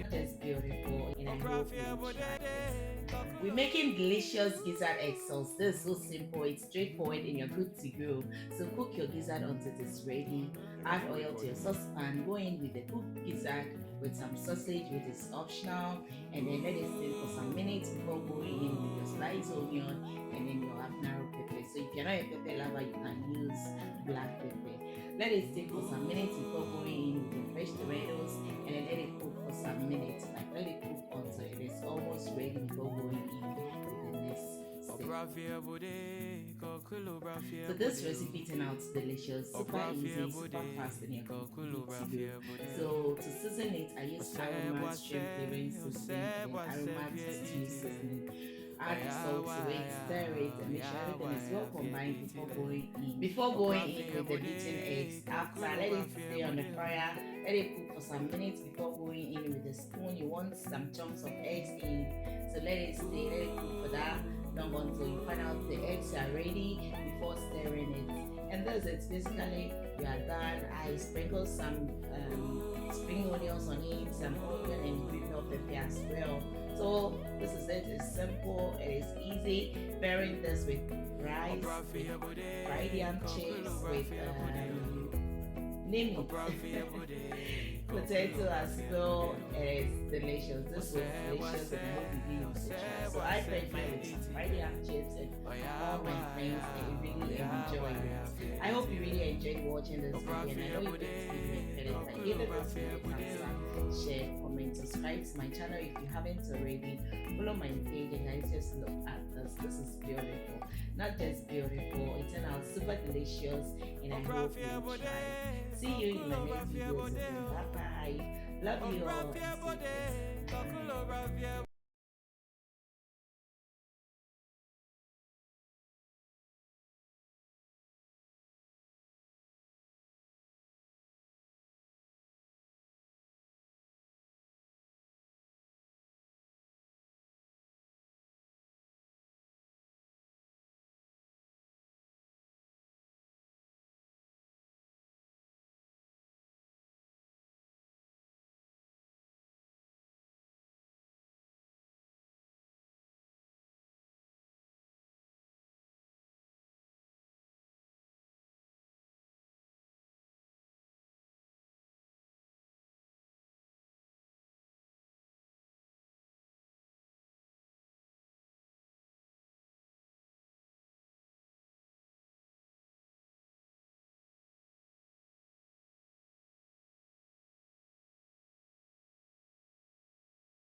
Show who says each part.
Speaker 1: not just beautiful, and I hope you will try it. We're making delicious gizzard egg sauce. This is so simple, it's straightforward, and you're good to go. So cook your gizzard until it's ready. Add oil to your saucepan. Go in with the cooked gizzard with some sausage, which is optional, and then let it steam for some minutes before going in with your sliced onion and then your habanero pepper. So if you're not a pepper lover, you can use black pepper. Let it steam for some minutes before going in with your fresh tomatoes, and then let it cook for some minutes. Like let it cook until it is almost ready before going in with the next step. So this recipe turned out delicious, super easy, super fast, and you're good to go. So to season it, I use aromat shrimp flavoring seasoning and aromat stew seasoning. Add salt to it, stir it, and make sure everything is well combined before going in. Before going in with the beaten eggs, after let it stay on the fire, let it cook for some minutes before going in with the spoon. You want some chunks of eggs in, so let it stay, let it cook for that long until you find out the eggs are ready before stirring it. And that's it. Basically, we are done. I sprinkle some spring onions on it, some onion and green bell pepper as well. So this is it. It's simple. It is easy. Pairing this with rice, with fried yam chips, with name it, potato as well. It is delicious. This was delicious, and I hope you really want to try. So I paired mine with some fried yam chips and all my friends. They really enjoyed it. I hope you really enjoyed watching this video, and I know you get to give me credit. I give it this video a thumbs up, share, comment, subscribe to my channel if you haven't already. Follow my page, and guys, just look at this. This is beautiful. Not just beautiful, it turned out super delicious, and I hope you will try. See you in my next videos. Bye bye. Love you all.